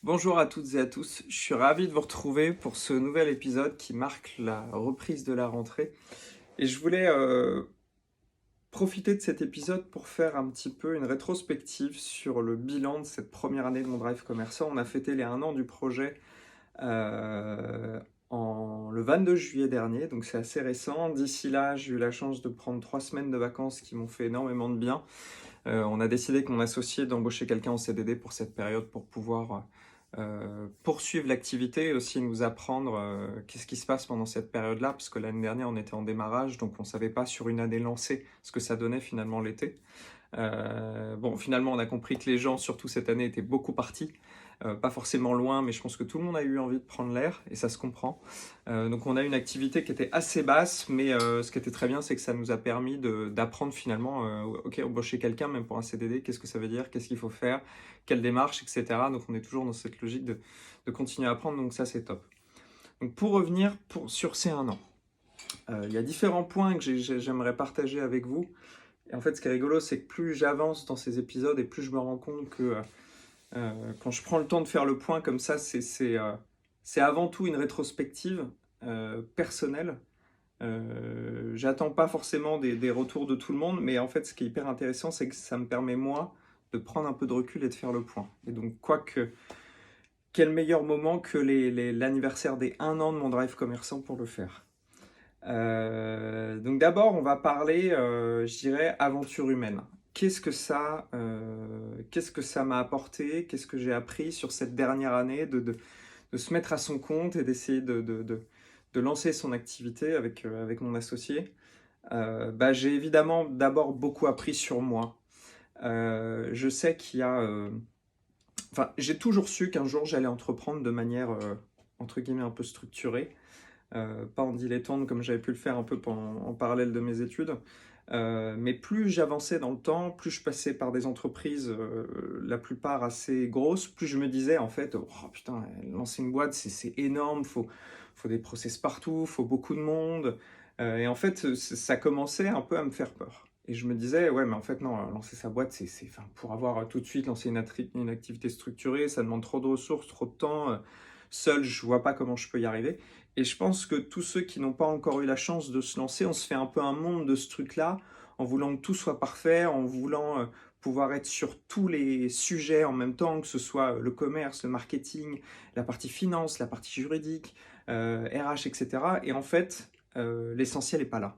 Bonjour à toutes et à tous, je suis ravi de vous retrouver pour ce nouvel épisode qui marque la reprise de la rentrée. Et je voulais profiter de cet épisode pour faire un petit peu une rétrospective sur le bilan de cette première année de mon Drive Commerçant. On a fêté les 1 an du projet euh, le 22 juillet dernier, donc c'est assez récent. D'ici là, j'ai eu la chance de prendre 3 semaines de vacances qui m'ont fait énormément de bien. On a décidé avec mon associé d'embaucher quelqu'un en CDD pour cette période pour pouvoir poursuivre l'activité et aussi nous apprendre qu'est-ce qui se passe pendant cette période-là, parce que l'année dernière on était en démarrage, donc on ne savait pas sur une année lancée ce que ça donnait finalement l'été. Bon, finalement, on a compris que les gens, surtout cette année, étaient beaucoup partis. Pas forcément loin, mais je pense que tout le monde a eu envie de prendre l'air, et ça se comprend. Donc on a une activité qui était assez basse, mais ce qui était très bien, c'est que ça nous a permis d'apprendre finalement, ok, embaucher quelqu'un, même pour un CDD, qu'est-ce que ça veut dire, qu'est-ce qu'il faut faire, quelle démarche, etc. Donc on est toujours dans cette logique de continuer à apprendre, donc ça c'est top. Donc pour revenir sur ces 1 an, il y a différents points que j'aimerais partager avec vous. Et en fait, ce qui est rigolo, c'est que plus j'avance dans ces épisodes et plus je me rends compte que quand je prends le temps de faire le point comme ça, c'est avant tout une rétrospective personnelle. J'attends pas forcément des retours de tout le monde, mais en fait, ce qui est hyper intéressant, c'est que ça me permet, moi, de prendre un peu de recul et de faire le point. Et donc, quel meilleur moment que l'anniversaire des 1 an de mon Drive Commerçant pour le faire. Donc d'abord, on va parler, je dirais, aventure humaine. Qu'est-ce que ça m'a apporté? Qu'est-ce que j'ai appris sur cette dernière année de se mettre à son compte et d'essayer de lancer son activité avec mon associé? J'ai évidemment d'abord beaucoup appris sur moi. Je sais qu'il y a... Enfin, j'ai toujours su qu'un jour j'allais entreprendre de manière, entre guillemets, un peu structurée. Pas en dilettante comme j'avais pu le faire un peu en parallèle de mes études. Mais plus j'avançais dans le temps, plus je passais par des entreprises, la plupart assez grosses, plus je me disais en fait, oh putain, lancer une boîte c'est énorme, faut des process partout, faut beaucoup de monde. Et en fait, ça commençait un peu à me faire peur. Et je me disais, ouais, mais en fait, non, lancer sa boîte, enfin, pour avoir tout de suite lancé une activité structurée, ça demande trop de ressources, trop de temps. Seul, je vois pas comment je peux y arriver. Et je pense que tous ceux qui n'ont pas encore eu la chance de se lancer, on se fait un peu un monde de ce truc-là, en voulant que tout soit parfait, en voulant pouvoir être sur tous les sujets en même temps, que ce soit le commerce, le marketing, la partie finance, la partie juridique, RH, etc. Et en fait, l'essentiel n'est pas là.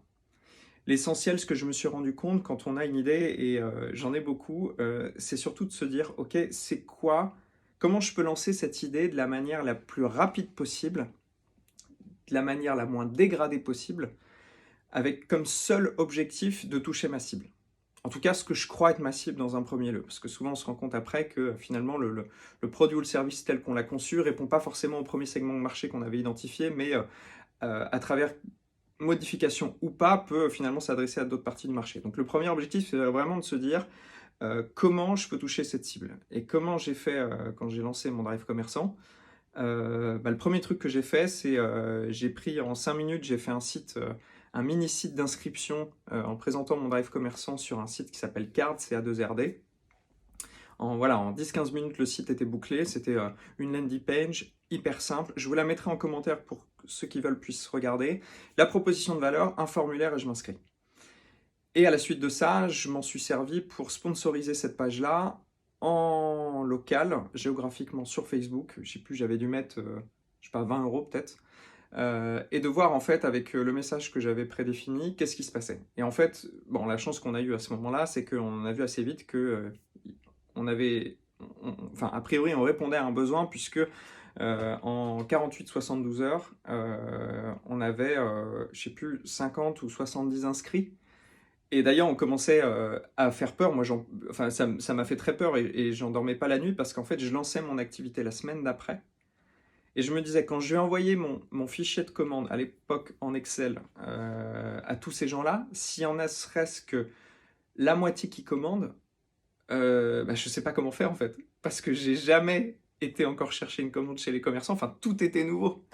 L'essentiel, ce que je me suis rendu compte quand on a une idée, et j'en ai beaucoup, c'est surtout de se dire, ok, comment je peux lancer cette idée de la manière la plus rapide possible, de la manière la moins dégradée possible, avec comme seul objectif de toucher ma cible. En tout cas, ce que je crois être ma cible dans un premier lieu. Parce que souvent, on se rend compte après que finalement, le produit ou le service tel qu'on l'a conçu ne répond pas forcément au premier segment de marché qu'on avait identifié, mais à travers modification ou pas, peut finalement s'adresser à d'autres parties du marché. Donc le premier objectif, c'est vraiment de se dire comment je peux toucher cette cible. Et comment j'ai fait quand j'ai lancé mon Drive Commerçant. Le premier truc que j'ai fait, c'est j'ai pris en 5 minutes, j'ai fait un mini site d'inscription en présentant mon Drive Commerçant sur un site qui s'appelle Card, CA2RD. En 10-15 minutes, le site était bouclé. C'était une landing page hyper simple. Je vous la mettrai en commentaire pour que ceux qui veulent puissent regarder. La proposition de valeur, un formulaire et je m'inscris. Et à la suite de ça, je m'en suis servi pour sponsoriser cette page-là en local, géographiquement sur Facebook. Je sais plus, j'avais dû mettre, je sais pas, 20 euros peut-être. Et de voir en fait avec le message que j'avais prédéfini, qu'est-ce qui se passait. Et en fait, bon, la chance qu'on a eue à ce moment-là, c'est qu'on a vu assez vite que on avait, enfin, a priori, on répondait à un besoin puisque en 48-72 heures, on avait, je sais plus, 50 ou 70 inscrits. Et d'ailleurs, on commençait à faire peur. Moi, enfin, ça m'a fait très peur et j'en dormais pas la nuit parce qu'en fait, je lançais mon activité la semaine d'après. Et je me disais, quand je vais envoyer mon fichier de commande à l'époque en Excel à tous ces gens-là, s'il y en a serait-ce que la moitié qui commande, je sais pas comment faire en fait. Parce que j'ai jamais été encore chercher une commande chez les commerçants. Enfin, tout était nouveau.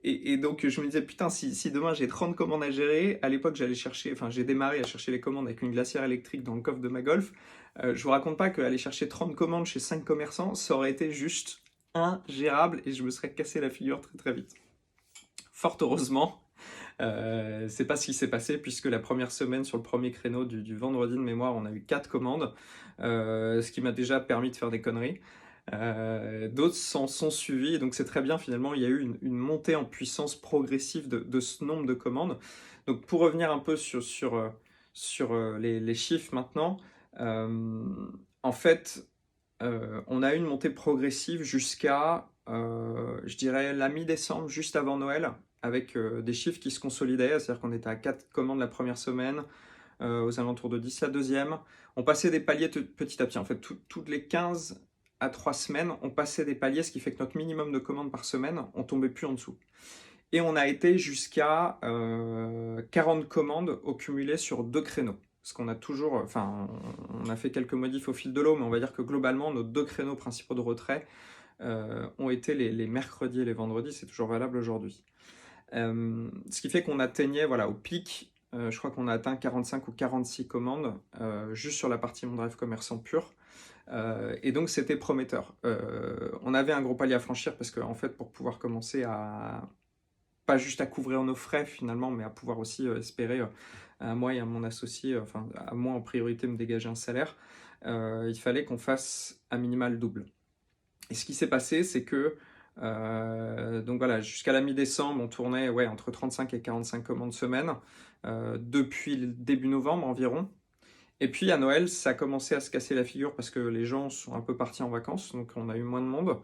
Et donc, je me disais, putain, si demain j'ai 30 commandes à gérer, à l'époque, j'ai démarré à chercher les commandes avec une glacière électrique dans le coffre de ma Golf. Je vous raconte pas qu'aller chercher 30 commandes chez 5 commerçants, ça aurait été juste ingérable et je me serais cassé la figure très très vite. Fort heureusement, c'est pas ce qui s'est passé puisque la première semaine sur le premier créneau du vendredi de mémoire, on a eu 4 commandes, ce qui m'a déjà permis de faire des conneries. D'autres s'en sont suivis, donc c'est très bien finalement, il y a eu une montée en puissance progressive de ce nombre de commandes. Donc pour revenir un peu sur les chiffres maintenant, euh, en fait, on a eu une montée progressive jusqu'à, je dirais, la mi-décembre, juste avant Noël, avec des chiffres qui se consolidaient, c'est-à-dire qu'on était à 4 commandes la première semaine, aux alentours de 10 la deuxième. On passait des paliers petit à petit. En fait, toutes les 15 à 3 semaines, on passait des paliers, ce qui fait que notre minimum de commandes par semaine, on tombait plus en dessous. Et on a été jusqu'à 40 commandes au cumulé sur 2 créneaux. Parce qu'on a toujours, enfin, on a fait quelques modifs au fil de l'eau, mais on va dire que globalement, nos 2 créneaux principaux de retrait ont été les mercredis et les vendredis, c'est toujours valable aujourd'hui. Ce qui fait qu'on atteignait, voilà, au pic, je crois qu'on a atteint 45 ou 46 commandes juste sur la partie Mon Drive commerçant pur. Et donc c'était prometteur. On avait un gros palier à franchir parce qu'en fait, pour pouvoir commencer à pas juste à couvrir nos frais finalement, mais à pouvoir aussi espérer à moi et à mon associé, enfin à moi en priorité, me dégager un salaire, il fallait qu'on fasse un minimal double. Et ce qui s'est passé, c'est que donc voilà, jusqu'à la mi-décembre, on tournait ouais, entre 35 et 45 commandes semaine, depuis le début novembre environ. Et puis à Noël, ça a commencé à se casser la figure parce que les gens sont un peu partis en vacances, donc on a eu moins de monde.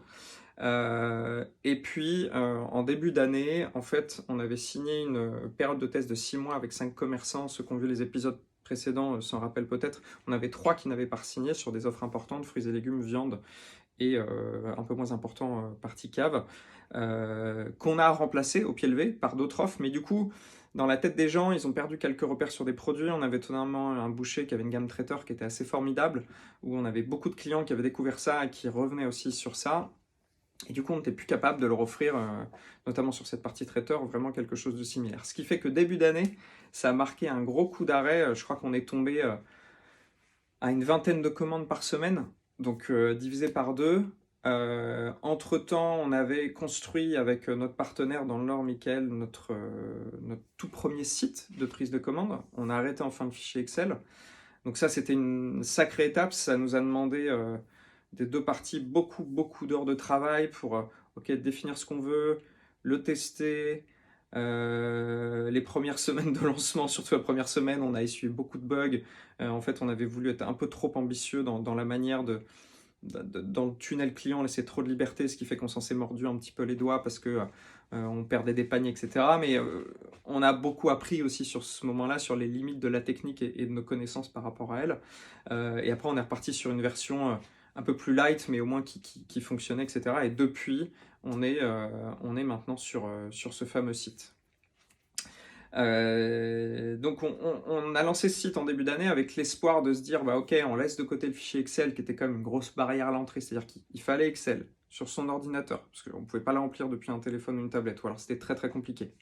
Et puis en début d'année, en fait, on avait signé une période de test de 6 mois avec 5 commerçants. Ceux qui ont vu les épisodes précédents s'en rappellent peut-être. On avait 3 qui n'avaient pas signé sur des offres importantes, fruits et légumes, viande et un peu moins important, partie cave, qu'on a remplacé au pied levé par d'autres offres. Mais du coup, dans la tête des gens, ils ont perdu quelques repères sur des produits. On avait étonnamment un boucher qui avait une gamme traiteur qui était assez formidable, où on avait beaucoup de clients qui avaient découvert ça et qui revenaient aussi sur ça. Et du coup, on n'était plus capable de leur offrir, notamment sur cette partie traiteur, vraiment quelque chose de similaire. Ce qui fait que début d'année, ça a marqué un gros coup d'arrêt. Je crois qu'on est tombé à une vingtaine de commandes par semaine, donc divisé par deux. Entre-temps, on avait construit avec notre partenaire dans le Nord, Michael, notre tout premier site de prise de commande. On a arrêté enfin le fichier Excel. Donc ça, c'était une sacrée étape. Ça nous a demandé des deux parties beaucoup d'heures de travail pour définir ce qu'on veut, le tester. Les premières semaines de lancement, surtout la première semaine, on a essuyé beaucoup de bugs. En fait, on avait voulu être un peu trop ambitieux dans la manière dans le tunnel client, laisser trop de liberté, ce qui fait qu'on s'en s'est mordu un petit peu les doigts parce que on perdait des paniers, etc. Mais on a beaucoup appris aussi sur ce moment-là, sur les limites de la technique et de nos connaissances par rapport à elle. Et après, on est reparti sur une version un peu plus light, mais au moins qui fonctionnait, etc. Et depuis, on est maintenant sur ce fameux site. Donc on a lancé ce site en début d'année avec l'espoir de se dire bah ok, on laisse de côté le fichier Excel qui était quand même une grosse barrière à l'entrée, c'est-à-dire qu'il fallait Excel sur son ordinateur parce qu'on ne pouvait pas la remplir depuis un téléphone ou une tablette, ou alors c'était très compliqué.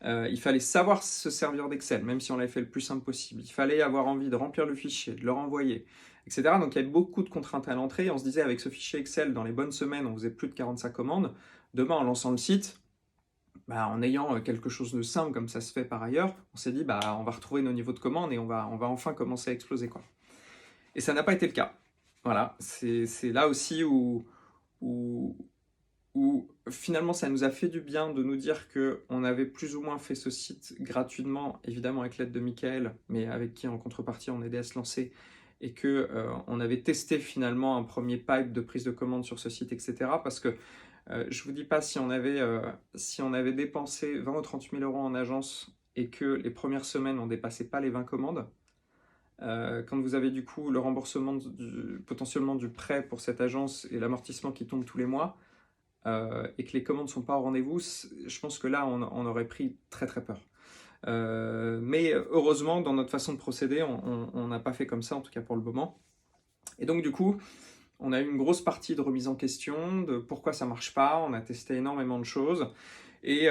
Il fallait savoir se servir d'Excel, même si on l'avait fait le plus simple possible. Il fallait avoir envie de remplir le fichier, de le renvoyer, etc. Donc il y avait beaucoup de contraintes à l'entrée. On se disait avec ce fichier Excel, dans les bonnes semaines, on faisait plus de 45 commandes. Demain, en lançant le site, bah, en ayant quelque chose de simple comme ça se fait par ailleurs, on s'est dit bah on va retrouver nos niveaux de commande et on va enfin commencer à exploser quoi. Et ça n'a pas été le cas. Voilà, c'est là aussi où, où finalement ça nous a fait du bien de nous dire que on avait plus ou moins fait ce site gratuitement, évidemment avec l'aide de Michael, mais avec qui en contrepartie on aidait à se lancer, et que on avait testé finalement un premier pipe de prise de commande sur ce site, etc. Parce que je vous dis pas si on avait dépensé 20 ou 30 000 euros en agence et que les premières semaines on dépassait pas les 20 commandes, quand vous avez du coup le remboursement potentiellement du prêt pour cette agence et l'amortissement qui tombe tous les mois, et que les commandes ne sont pas au rendez-vous, je pense que là on aurait pris très peur. Mais heureusement, dans notre façon de procéder, on n'a pas fait comme ça, en tout cas pour le moment. Et donc du coup, on a eu une grosse partie de remise en question, de pourquoi ça marche pas, on a testé énormément de choses. Et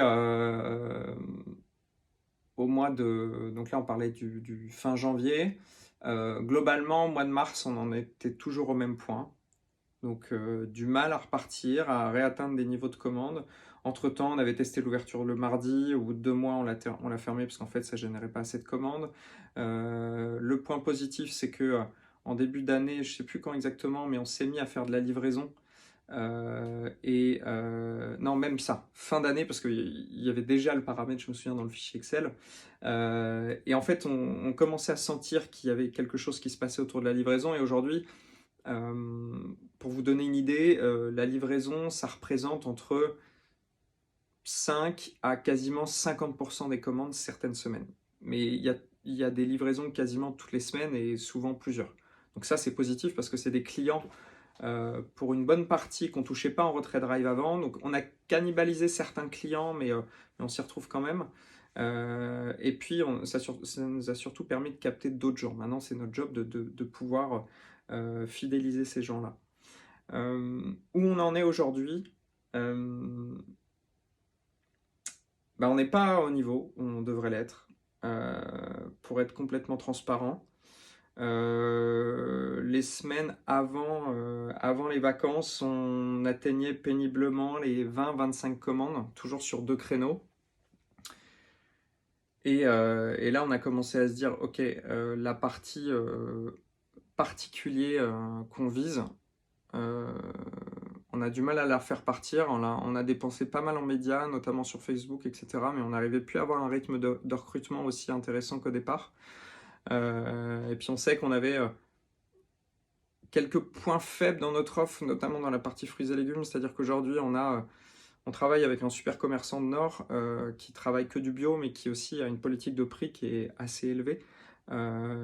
au mois de... Donc là, on parlait du fin janvier. Globalement, au mois de mars, on en était toujours au même point. Donc du mal à repartir, à réatteindre des niveaux de commande. Entre-temps, on avait testé l'ouverture le mardi, au bout de 2 mois, on l'a fermé parce qu'en fait, ça générait pas assez de commandes. Le point positif, c'est que en début d'année, je sais plus quand exactement, mais on s'est mis à faire de la livraison. Non, même ça, fin d'année, parce qu'il y avait déjà le paramètre, je me souviens, dans le fichier Excel. Et en fait, on commençait à sentir qu'il y avait quelque chose qui se passait autour de la livraison. Et aujourd'hui, pour vous donner une idée, la livraison, ça représente entre 5 à quasiment 50% des commandes certaines semaines. Mais il y a des livraisons quasiment toutes les semaines et souvent plusieurs. Donc ça, c'est positif parce que c'est des clients pour une bonne partie qu'on ne touchait pas en retrait drive avant. Donc on a cannibalisé certains clients, mais on s'y retrouve quand même. Et puis ça nous a surtout permis de capter d'autres gens. Maintenant, c'est notre job de pouvoir fidéliser ces gens-là. Où on en est aujourd'hui, on n'est pas au niveau où on devrait l'être. Pour être complètement transparent, les semaines avant les vacances, on atteignait péniblement les 20-25 commandes, toujours sur 2 créneaux. Et là, on a commencé à se dire, ok, la partie particulier qu'on vise, on a du mal à la faire partir. On a dépensé pas mal en médias, notamment sur Facebook, etc. Mais on n'arrivait plus à avoir un rythme de recrutement aussi intéressant qu'au départ. Et puis on sait qu'on avait quelques points faibles dans notre offre, notamment dans la partie fruits et légumes. C'est-à-dire qu'aujourd'hui, on travaille avec un super commerçant de Nord qui travaille que du bio, mais qui aussi a une politique de prix qui est assez élevée.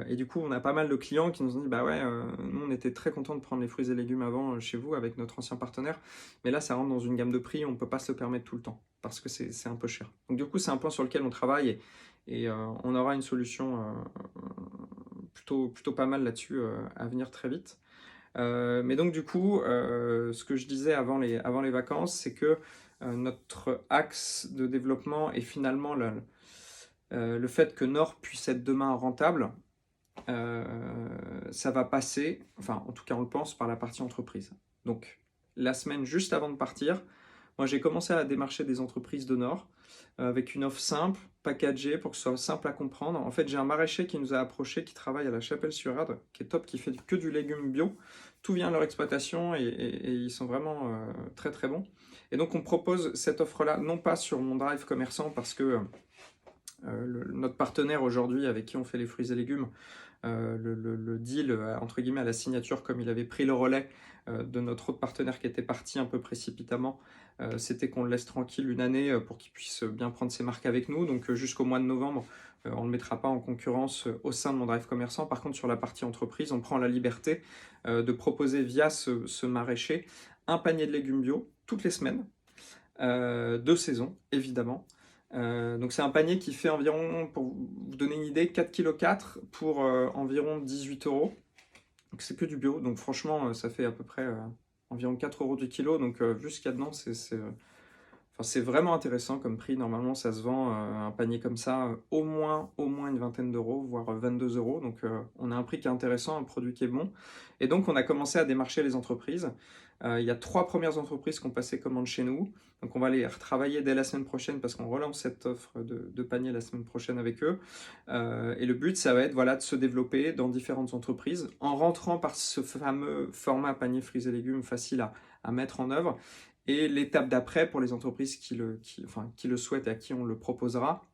Et du coup, on a pas mal de clients qui nous ont dit, bah ouais, nous on était très contents de prendre les fruits et légumes avant chez vous avec notre ancien partenaire, mais là ça rentre dans une gamme de prix, on ne peut pas se le permettre tout le temps parce que c'est un peu cher. Donc du coup, c'est un point sur lequel on travaille et on aura une solution plutôt pas mal là-dessus à venir très vite. Mais donc du coup, ce que je disais avant les vacances, c'est que notre axe de développement est finalement le fait que Nord puisse être demain rentable. Ça va passer, enfin en tout cas on le pense, par la partie entreprise. Donc la semaine juste avant de partir, moi j'ai commencé à démarcher des entreprises de Nord avec une offre simple, packagée pour que ce soit simple à comprendre. En fait j'ai un maraîcher qui nous a approché, qui travaille à la Chapelle-sur-Erdre, qui est top, qui fait que du légume bio. Tout vient de leur exploitation et ils sont vraiment très très bons. Et donc on propose cette offre-là, non pas sur mon drive commerçant parce que notre partenaire aujourd'hui avec qui on fait les fruits et légumes, le deal, entre guillemets, à la signature, comme il avait pris le relais de notre autre partenaire qui était parti un peu précipitamment, c'était qu'on le laisse tranquille une année pour qu'il puisse bien prendre ses marques avec nous. Donc jusqu'au mois de novembre, on ne le mettra pas en concurrence au sein de mon drive commerçant. Par contre, sur la partie entreprise, on prend la liberté de proposer via ce maraîcher un panier de légumes bio toutes les semaines, de saison, évidemment. Donc c'est un panier qui fait environ, pour vous donner une idée, 4,4 kg pour environ 18 euros. Donc c'est que du bio, donc franchement ça fait à peu près environ 4 euros du kilo. Donc vu ce qu'il y a dedans, c'est vraiment intéressant comme prix. Normalement ça se vend un panier comme ça au moins une vingtaine d'euros, voire 22 euros. Donc on a un prix qui est intéressant, un produit qui est bon. Et donc on a commencé à démarcher les entreprises. Il y a 3 premières entreprises qui ont passé commande chez nous. Donc on va les retravailler dès la semaine prochaine parce qu'on relance cette offre de panier la semaine prochaine avec eux. Et le but, ça va être voilà, de se développer dans différentes entreprises en rentrant par ce fameux format panier fruits et légumes facile à mettre en œuvre. Et l'étape d'après, pour les entreprises qui le souhaitent et à qui on le proposera,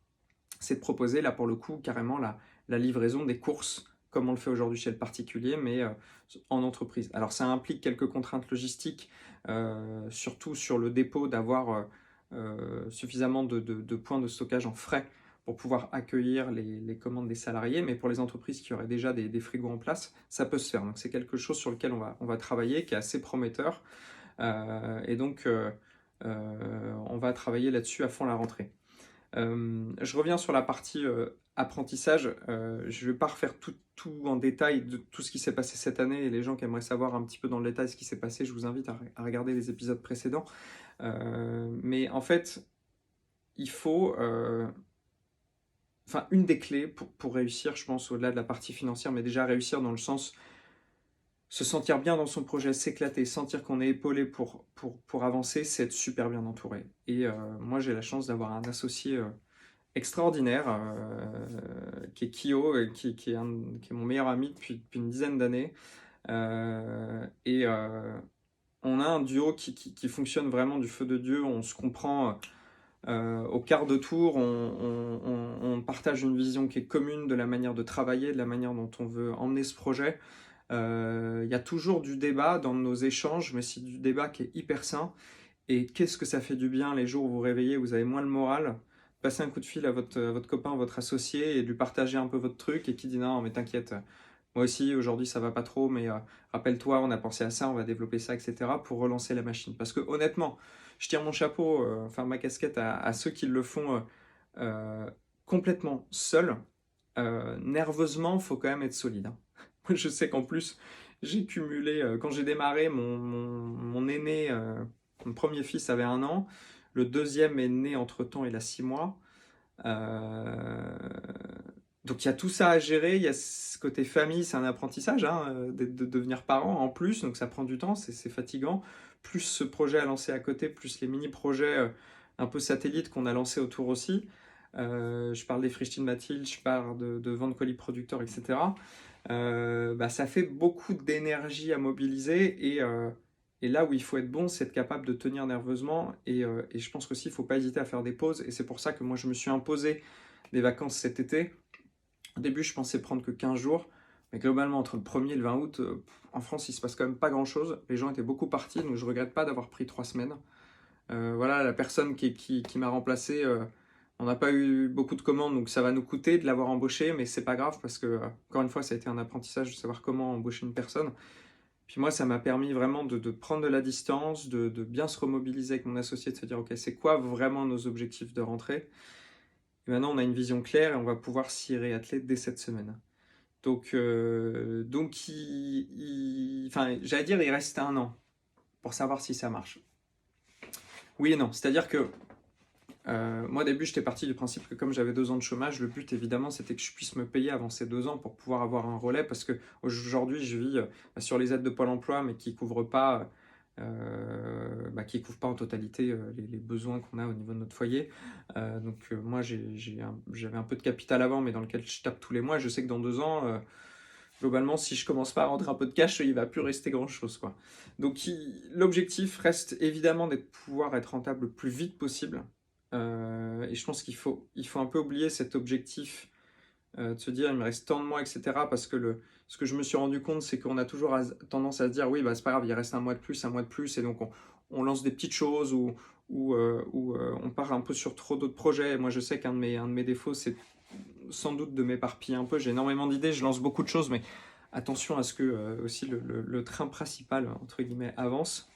c'est de proposer là pour le coup carrément la livraison des courses comme on le fait aujourd'hui chez le particulier, mais en entreprise. Alors ça implique quelques contraintes logistiques, surtout sur le dépôt, d'avoir suffisamment de points de stockage en frais pour pouvoir accueillir les commandes des salariés, mais pour les entreprises qui auraient déjà des frigos en place, ça peut se faire. Donc c'est quelque chose sur lequel on va travailler, qui est assez prometteur, et donc on va travailler là-dessus à fond la rentrée. Je reviens sur la partie apprentissage. Je ne vais pas refaire tout en détail de tout ce qui s'est passé cette année, et les gens qui aimeraient savoir un petit peu dans le détail ce qui s'est passé, je vous invite à regarder les épisodes précédents. Mais en fait, il faut... une des clés pour réussir, je pense, au-delà de la partie financière, mais déjà réussir dans le sens se sentir bien dans son projet, s'éclater, sentir qu'on est épaulé pour avancer, c'est être super bien entouré. Et moi, j'ai la chance d'avoir un associé extraordinaire, qui est Kyo, et qui est mon meilleur ami depuis une dizaine d'années. Et on a un duo qui fonctionne vraiment du feu de Dieu, on se comprend au quart de tour, on partage une vision qui est commune de la manière de travailler, de la manière dont on veut emmener ce projet. Il y a toujours du débat dans nos échanges, mais c'est du débat qui est hyper sain. Et qu'est-ce que ça fait du bien les jours où vous vous réveillez, vous avez moins le moral, passer un coup de fil à votre copain, votre associé, et lui partager un peu votre truc, et qui dit non, mais t'inquiète, moi aussi aujourd'hui ça va pas trop, mais rappelle-toi, on a pensé à ça, on va développer ça, etc. pour relancer la machine. Parce que honnêtement, je tire mon chapeau, enfin ma casquette à ceux qui le font euh, complètement seuls. Nerveusement, faut quand même être solide, hein. Moi, je sais qu'en plus, j'ai cumulé, quand j'ai démarré, mon aîné, mon premier fils avait 1 an, le deuxième est né entre-temps, il a 6 mois. Euh, donc il y a tout ça à gérer, il y a ce côté famille, c'est un apprentissage, hein, de devenir parent en plus, donc ça prend du temps, c'est fatigant. Plus ce projet à lancer à côté, plus les mini-projets un peu satellites qu'on a lancés autour aussi. Je parle des Frischtin Mathilde, je parle de vente colis producteurs, etc. Bah, ça fait beaucoup d'énergie à mobiliser, et là où il faut être bon, c'est être capable de tenir nerveusement, et je pense qu'aussi il ne faut pas hésiter à faire des pauses, et c'est pour ça que moi je me suis imposé des vacances cet été. Au début, je pensais prendre que 15 jours, mais globalement, entre le 1er et le 20 août, en France, il se passe quand même pas grand-chose. Les gens étaient beaucoup partis, donc je regrette pas d'avoir pris 3 semaines. Voilà, la personne qui m'a remplacé, on n'a pas eu beaucoup de commandes, donc ça va nous coûter de l'avoir embauché, mais c'est pas grave parce que, encore une fois, ça a été un apprentissage de savoir comment embaucher une personne. Puis moi, ça m'a permis vraiment de prendre de la distance, de bien se remobiliser avec mon associé, de se dire, ok, c'est quoi vraiment nos objectifs de rentrée? Et maintenant, on a une vision claire et on va pouvoir s'y réatteler dès cette semaine. Donc enfin, j'allais dire, il reste 1 an pour savoir si ça marche. Oui et non, c'est-à-dire que moi, au début, j'étais parti du principe que comme j'avais 2 ans de chômage, le but, évidemment, c'était que je puisse me payer avant ces 2 ans pour pouvoir avoir un relais, parce que aujourd'hui, je vis sur les aides de Pôle emploi, mais qui couvrent pas en totalité les besoins qu'on a au niveau de notre foyer. Moi, j'avais un peu de capital avant, mais dans lequel je tape tous les mois. Je sais que dans 2 ans, globalement, si je commence pas à rentrer un peu de cash, il va plus rester grand-chose, quoi. Donc, l'objectif reste évidemment de pouvoir être rentable le plus vite possible. Et je pense qu'il faut un peu oublier cet objectif de se dire il me reste tant de mois, etc. Parce que ce que je me suis rendu compte, c'est qu'on a toujours tendance à se dire oui, bah, c'est pas grave, il reste un mois de plus, un mois de plus, et donc on lance des petites choses ou on part un peu sur trop d'autres projets. Et moi, je sais qu'un un de mes défauts, c'est sans doute de m'éparpiller un peu. J'ai énormément d'idées, je lance beaucoup de choses, mais attention à ce que aussi le train principal, entre guillemets, avance.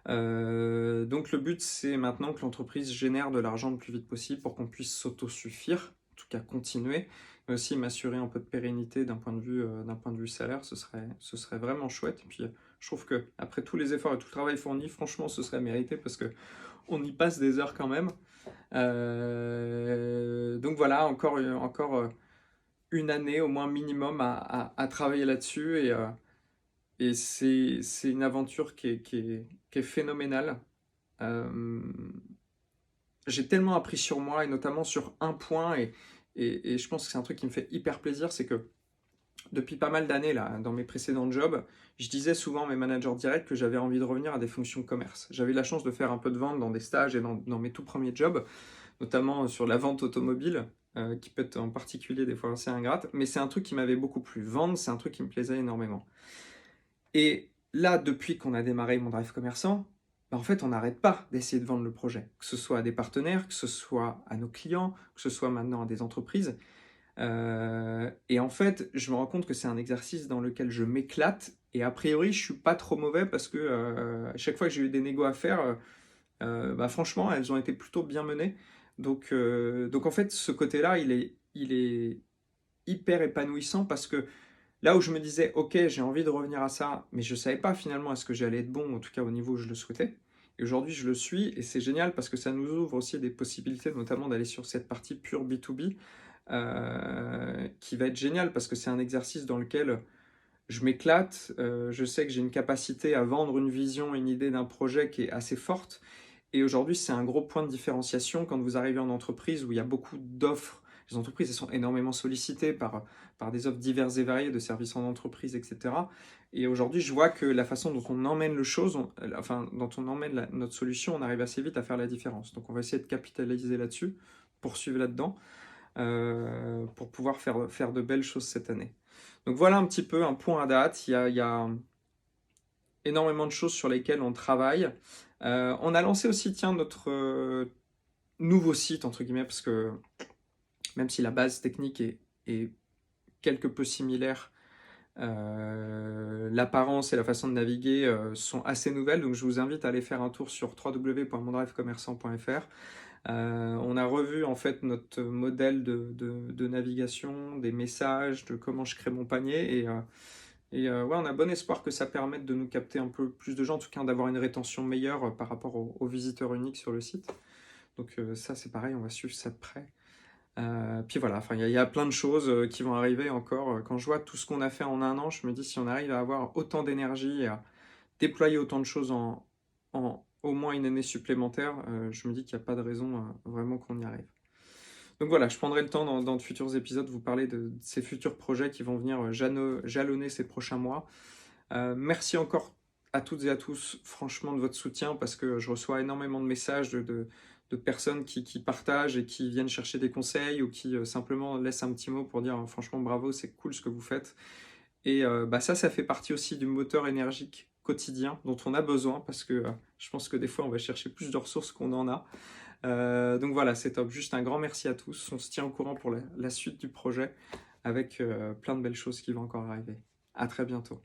Donc le but, c'est maintenant que l'entreprise génère de l'argent le plus vite possible pour qu'on puisse s'autosuffire, en tout cas continuer, mais aussi m'assurer un peu de pérennité d'un point de vue salaire, ce serait vraiment chouette. Et puis je trouve que après tous les efforts et tout le travail fourni, franchement, ce serait mérité parce que on y passe des heures quand même. Donc voilà, encore une année au moins minimum à travailler là-dessus, et c'est une aventure qui est phénoménale. Euh, j'ai tellement appris sur moi, et notamment sur un point, et je pense que c'est un truc qui me fait hyper plaisir, c'est que depuis pas mal d'années, là, dans mes précédents jobs, je disais souvent à mes managers directs que j'avais envie de revenir à des fonctions commerce. J'avais eu la chance de faire un peu de vente dans des stages et dans mes tout premiers jobs, notamment sur la vente automobile, qui peut être en particulier des fois assez ingrate, mais c'est un truc qui m'avait beaucoup plu. Vendre, c'est un truc qui me plaisait énormément. Et là, depuis qu'on a démarré mon drive commerçant, bah, en fait, on n'arrête pas d'essayer de vendre le projet, que ce soit à des partenaires, que ce soit à nos clients, que ce soit maintenant à des entreprises. Et en fait, je me rends compte que c'est un exercice dans lequel je m'éclate, et a priori, je suis pas trop mauvais parce que à chaque fois que j'ai eu des négos à faire, bah, franchement, elles ont été plutôt bien menées. Donc en fait, ce côté-là, il est hyper épanouissant parce que là où je me disais, ok, j'ai envie de revenir à ça, mais je ne savais pas finalement est-ce que j'allais être bon, en tout cas au niveau où je le souhaitais. Et aujourd'hui, je le suis, et c'est génial parce que ça nous ouvre aussi des possibilités, notamment d'aller sur cette partie pure B2B, qui va être géniale parce que c'est un exercice dans lequel je m'éclate, je sais que j'ai une capacité à vendre une vision, une idée d'un projet qui est assez forte. Et aujourd'hui, c'est un gros point de différenciation quand vous arrivez en entreprise où il y a beaucoup d'offres. Les entreprises, elles sont énormément sollicitées par des offres diverses et variées de services en entreprise, etc. Et aujourd'hui, je vois que la façon dont on emmène le chose, enfin, dont on emmène notre solution, on arrive assez vite à faire la différence. Donc, on va essayer de capitaliser là-dessus, poursuivre là-dedans, pour pouvoir faire de belles choses cette année. Donc, voilà un petit peu un point à date. Il y a énormément de choses sur lesquelles on travaille. On a lancé aussi, tiens, notre nouveau site, entre guillemets, parce que même si la base technique est quelque peu similaire, l'apparence et la façon de naviguer sont assez nouvelles, donc je vous invite à aller faire un tour sur www.mondrivecommerçant.fr. On a revu en fait notre modèle de navigation, des messages, de comment je crée mon panier, ouais, on a bon espoir que ça permette de nous capter un peu plus de gens, en tout cas d'avoir une rétention meilleure par rapport aux visiteurs uniques sur le site. Donc ça c'est pareil, on va suivre ça de près. Puis voilà, enfin, il y a plein de choses qui vont arriver encore. Quand je vois tout ce qu'on a fait en un an, je me dis si on arrive à avoir autant d'énergie et à déployer autant de choses en au moins une année supplémentaire, je me dis qu'il n'y a pas de raison vraiment qu'on y arrive. Donc voilà, je prendrai le temps dans de futurs épisodes de vous parler de ces futurs projets qui vont venir jalonner ces prochains mois. Merci encore à toutes et à tous, franchement, de votre soutien, parce que je reçois énormément de messages de personnes qui partagent et qui viennent chercher des conseils ou qui simplement laissent un petit mot pour dire franchement bravo, c'est cool ce que vous faites. Et ça fait partie aussi du moteur énergique quotidien dont on a besoin, parce que je pense que des fois on va chercher plus de ressources qu'on en a. Donc voilà, c'est top. Juste un grand merci à tous. On se tient au courant pour la suite du projet avec plein de belles choses qui vont encore arriver. À très bientôt.